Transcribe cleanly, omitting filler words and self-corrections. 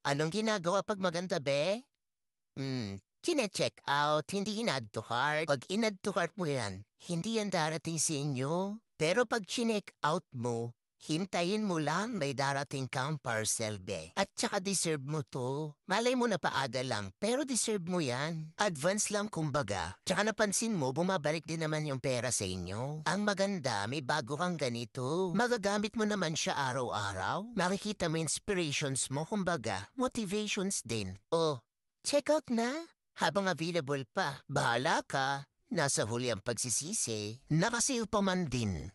Anong ginagawa 'pag maganda, be? Chine-check out, hindi in-add to cart. 'Pag in-add to cart mo yan, hindi yan darating sa inyo. Pero 'pag chineck out mo, hintayin mo lang may darating kang parcel, be. At tsaka deserve mo 'to. Malay mo napaaga lang, pero deserve mo yan. Advance lang kumbaga. Tsaka napansin mo, bumabalik din naman yung pera sa inyo. Ang maganda, may bago kang ganito. Magagamit mo naman siya araw-araw. Makikita mo inspirations mo, kumbaga, motivations din. Oh, check out na. Habang available pa, bahala ka. Nasa huli ang pagsisisi. Nakasale pa man din.